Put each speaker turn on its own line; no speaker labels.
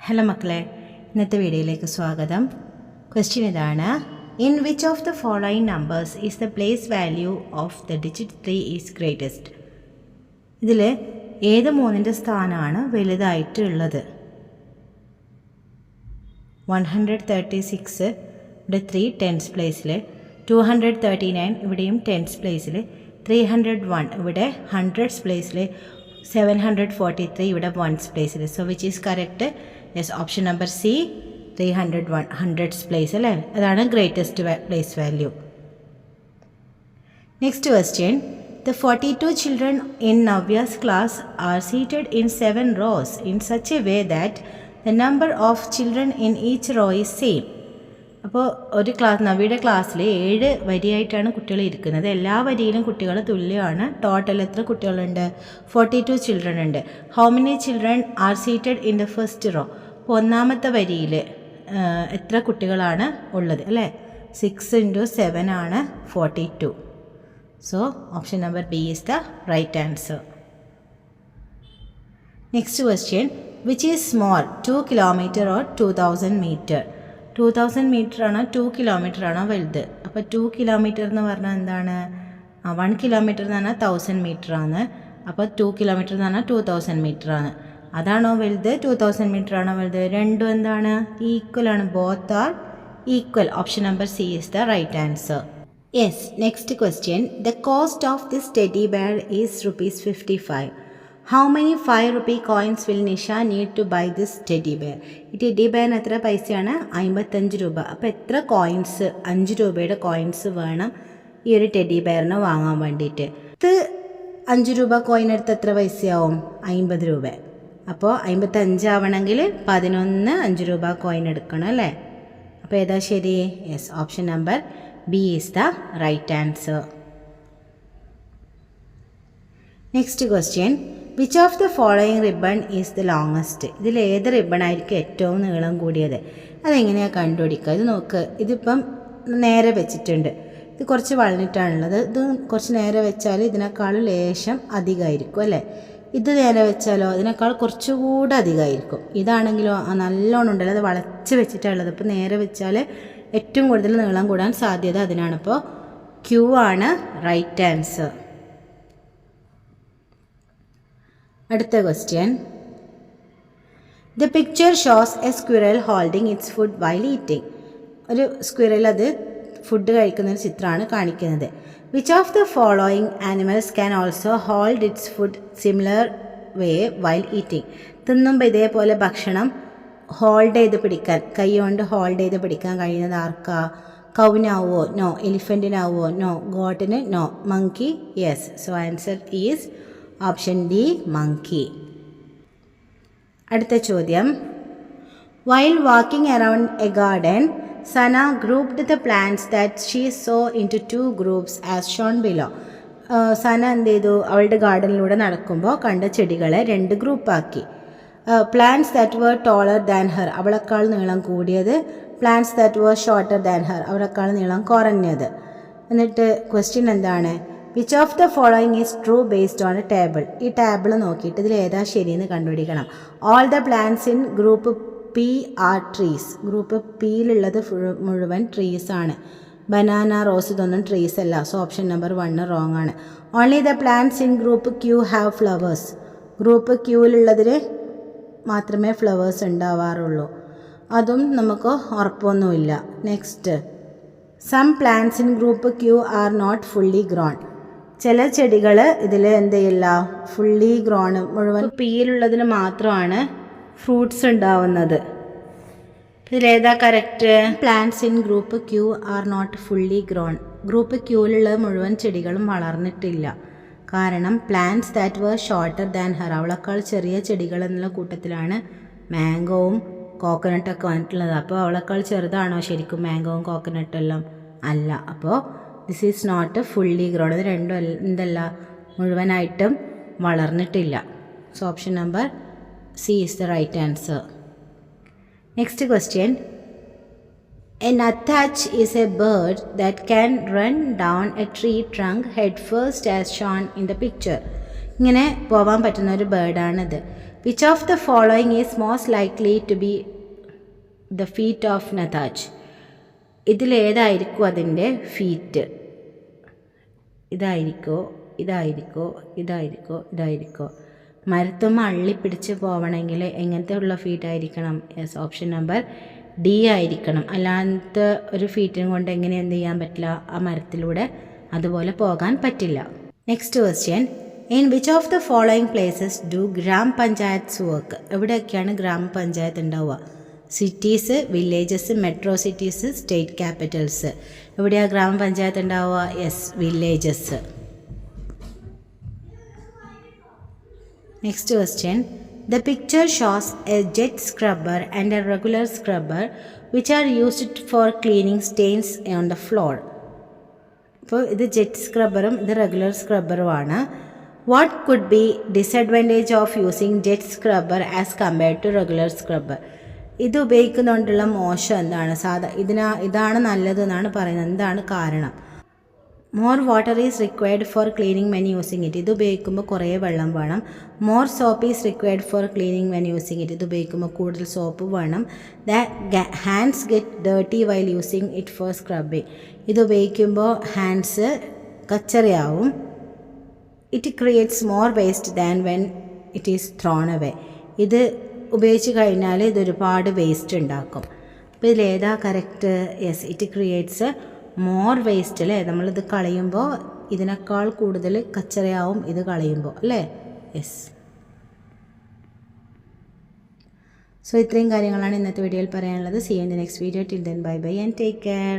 Hello മക്കളെ, ഇന്നത്തെ വീഡിയോയിലേക്ക് സ്വാഗതം. ക്വസ്റ്റ്യൻ ഇതാണ്: in which of the following numbers is the place value of the digit 3 is greatest? ഇതിൽ ഏത് മൂന്നിൻ്റെ സ്ഥാനമാണ് വലുതായിട്ടുള്ളത്? 136 ഇവിടെ 3 ടെൻസ് പ്ലേസിൽ, 239 ഇവിടെയും ടെൻസ് പ്ലേസിൽ, 301 ഇവിടെ ഹൺഡ്രഡ്സ് പ്ലേസിൽ, 743 ഇവിടെ വൺസ് പ്ലേസിൽ. So which is correct? Yes, option number C, 301 hundreds place അല്ലേ, അതാണ് greatest place value. Next question: The 42 children in Navya's class are seated in 7 rows in such a way that the number of children in each row is same. അപ്പോൾ ഒരു നവ്യയുടെ ക്ലാസ്സിൽ 7 വരിയായിട്ടാണ് കുട്ടികൾ ഇരിക്കുന്നത്. എല്ലാ വരിയിലും കുട്ടികൾ തുല്യമാണ്. ടോട്ടൽ എത്ര കുട്ടികളുണ്ട്? 42 ചിൽഡ്രൻ ഉണ്ട്. How many children are seated in the first row? അപ്പോൾ ഒന്നാമത്തെ വരിയിൽ എത്ര കുട്ടികളാണ് ഉള്ളത് അല്ലേ? 6 × 7 ആണ് 42. So option number B is the right answer. Next question: which is small, 2 kilometer or 2000 meter? 2000 meter ആണോ 2 kilometer ആണോ വലുത്? അപ്പോൾ 2 kilometer എന്ന് പറഞ്ഞാൽ എന്താണ്? 1 kilometer എന്ന് പറഞ്ഞാൽ 1000 meter ആണ്. അപ്പോൾ 2 kilometer എന്ന് പറഞ്ഞാൽ 2000 meter ആണ്. അതാണോ വലുത്? 2000 meter ആണോ വലുത്? രണ്ടും എന്താണ്? ഈക്വൽ ആണ്. Both are equal. Option number C is the right answer. Yes, next question. The cost of this teddy bear is ₹55. How many 5 rupee coins will Nisha need to buy this teddy bear? ഈ teddy ബെയറിന് എത്ര പൈസയാണ്? 55 രൂപ. അപ്പോൾ എത്ര coins? 5 രൂപയുടെ coins വേണം ഈ ഒരു ടെഡി ബെയറിന് വാങ്ങാൻ വേണ്ടിയിട്ട്. ഇത് 5 രൂപ കോയിൻ എടുത്ത് എത്ര പൈസയാവും? 50 രൂപ. അപ്പോൾ 55 ആവണമെങ്കിൽ 11 5 രൂപ കോയിൻ എടുക്കണം അല്ലേ? അപ്പോൾ ഏതാ ശരി? Yes, option number B is the right answer. Next question: which of the following ribbon is the longest? ഇതിൽ ഏത് റിബൺ ആയിരിക്കും ഏറ്റവും നീളം കൂടിയത്? അതെങ്ങനെയാണ് കണ്ടുപിടിക്കുക? ഇത് നോക്ക്, ഇതിപ്പം നേരെ വെച്ചിട്ടുണ്ട്, ഇത് കുറച്ച് വളഞ്ഞിട്ടാണുള്ളത്. ഇത് കുറച്ച് നേരെ വെച്ചാൽ ഇതിനേക്കാൾ ലേശം അധികമായിരിക്കും അല്ലേ? ഇത് നേരെ വെച്ചാലോ ഇതിനേക്കാൾ കുറച്ചുകൂടെ അധികമായിരിക്കും. ഇതാണെങ്കിലോ നല്ലോണം ഉണ്ടല്ലോ, അത് വളച്ച് വെച്ചിട്ടുള്ളത്. ഇപ്പോൾ നേരെ വെച്ചാൽ ഏറ്റവും കൂടുതൽ നീളം കൂടാൻ സാധ്യത അതിനാണ്. അപ്പോൾ ക്യൂ ആണ് റൈറ്റ് ആൻസർ. അടുത്ത question: the picture shows a squirrel holding its food while eating. ഒരു സ്ക്വിറൽ അത് ഫുഡ് കഴിക്കുന്ന ഒരു ചിത്രമാണ് കാണിക്കുന്നത്. Which of the following animals can also hold its food similar way while eating? തിന്നുമ്പോൾ ഇതേപോലെ ഭക്ഷണം ഹോൾഡ് ചെയ്ത് പിടിക്കാൻ, കൈ കൊണ്ട് ഹോൾഡ് ചെയ്ത് പിടിക്കാൻ കഴിയുന്നത് ആർക്കാ? കൗവിനാവോ? നോ. എലിഫൻറ്റിനാവോ? നോ. ഗോട്ടിന്? No. Monkey? Yes. So answer is option D, monkey. അടുത്ത ചോദ്യം: while walking around a garden Sana grouped the plants that she saw into 2 groups as shown below. Sana എന്ത് ചെയ്തു? അവളുടെ ഗാർഡനിലൂടെ നടക്കുമ്പോൾ കണ്ട ചെടികളെ 2 ഗ്രൂപ്പാക്കി. Plants that were taller than her, അവളെക്കാൾ നീളം കൂടിയത്. Plants that were shorter than her, അവളെക്കാൾ നീളം കുറഞ്ഞത്. എന്നിട്ട് ക്വസ്റ്റ്യൻ എന്താണ്? Which of the following is true based on a table? ഈ ടേബിൾ നോക്കിയിട്ട് ഇതിൽ ഏതാ ശരിയെന്ന് കണ്ടുപിടിക്കണം. All the plants in group P are trees. Group പിയിലുള്ളത് മുഴുവൻ ട്രീസ് ആണ്. ബനാന, റോസ് ഇതൊന്നും ട്രീസ് അല്ല. സോ ഓപ്ഷൻ നമ്പർ 1 റോങ് ആണ്. Only the plants in group Q have flowers. Group ക്യൂവിലുള്ളതിൽ മാത്രമേ ഫ്ലവേഴ്സ് ഉണ്ടാവാറുള്ളൂ. അതും നമുക്ക് ഉറപ്പൊന്നുമില്ല. Next: some plants in group Q are not fully grown. ചില ചെടികൾ ഇതിൽ എന്ത് ചെയ്യില്ല, ഫുള്ളി ഗ്രോൺ, മുഴുവൻ പിയിലുള്ളതിന് മാത്രമാണ് ഫ്രൂട്ട്സ് ഉണ്ടാവുന്നത്. ഇതിലേതാ correct? Plants in group Q are not fully grown. Group ക്യൂവിലുള്ള മുഴുവൻ ചെടികളും വളർന്നിട്ടില്ല. കാരണം plants that were shorter than her, അവളെക്കാൾ ചെറിയ ചെടികൾ എന്നുള്ള കൂട്ടത്തിലാണ് മാംഗോവും കോക്കനട്ടൊക്കെ വന്നിട്ടുള്ളത്. അപ്പോൾ അവളെക്കാൾ ചെറുതാണോ ശരിക്കും മാംഗോവും കോക്കനട്ടെല്ലാം? അല്ല. അപ്പോൾ this is not fully grown. ഇത് രണ്ടും എന്തല്ല, മുഴുവനായിട്ടും വളർന്നിട്ടില്ല. So option number C is the right answer. Next question: A nuthatch is a bird that can run down a tree trunk head first as shown in the picture. ഇങ്ങനെ പോവാൻ പറ്റുന്ന ഒരു ബേർഡാണിത്. Which of the following is most likely to be the feet of nuthatch? ഇതിലേതായിരിക്കും അതിൻ്റെ feet? ഇതായിരിക്കോ, ഇതായിരിക്കോ? മരത്തുമ്മ അള്ളിപ്പിടിച്ച് പോവണമെങ്കിൽ എങ്ങനത്തെ ഉള്ള ഫീറ്റ് ആയിരിക്കണം? യെസ്, ഓപ്ഷൻ നമ്പർ ഡി ആയിരിക്കണം. അല്ലാത്ത ഒരു ഫീറ്റിനും കൊണ്ട് എങ്ങനെ എന്ത് ചെയ്യാൻ പറ്റില്ല? ആ മരത്തിലൂടെ അതുപോലെ പോകാൻ പറ്റില്ല. Next question, in which of the following places do gram panchayats work? എവിടെയൊക്കെയാണ് ഗ്രാമപഞ്ചായത്ത് ഉണ്ടാവുക? Cities, villages, metro cities, state capitals. എവിടെയാണ് ഗ്രാമപഞ്ചായത്ത് ഉണ്ടാവുക? Yes, villages. Next question, the picture shows a jet scrubber and a regular scrubber which are used for cleaning stains on the floor. അപ്പോൾ ഇത് jet സ്ക്രബ്ബറും ഇത് regular സ്ക്രബ്ബറുമാണ്. What could be disadvantage of using jet scrubber as compared to regular scrubber? ഇത് ഉപയോഗിക്കുന്നതുകൊണ്ടുള്ള മോശം എന്താണ്? ഇതാണ് നല്ലത് എന്നാണ് പറയുന്നത്. എന്താണ് കാരണം? More water is required for cleaning when using it. ഇത് ഉപയോഗിക്കുമ്പോൾ കുറേ വെള്ളം വേണം. More soap is required for cleaning when using it. ഇത് ഉപയോഗിക്കുമ്പോൾ കൂടുതൽ സോപ്പ് വേണം. Hands get dirty while using it for scrubbing. ഇത് ഉപയോഗിക്കുമ്പോൾ ഹാൻഡ്സ് കച്ചറയാവും. It creates more waste than when it is thrown away. ഇത് ഉപയോഗിച്ച് കഴിഞ്ഞാൽ ഇതൊരുപാട് വേസ്റ്റ് ഉണ്ടാക്കും. അപ്പോൾ ഇതിലേതാ correct? Yes, it creates more waste അല്ലേ? നമ്മളിത് കളയുമ്പോൾ ഇതിനേക്കാൾ കൂടുതൽ കച്ചറയാവും ഇത് കളയുമ്പോൾ അല്ലേ? യെസ്. സോ ഇത്രയും കാര്യങ്ങളാണ് ഇന്നത്തെ വീഡിയോയിൽ പറയാനുള്ളത്. See you in the next video. Till then bye bye and take care.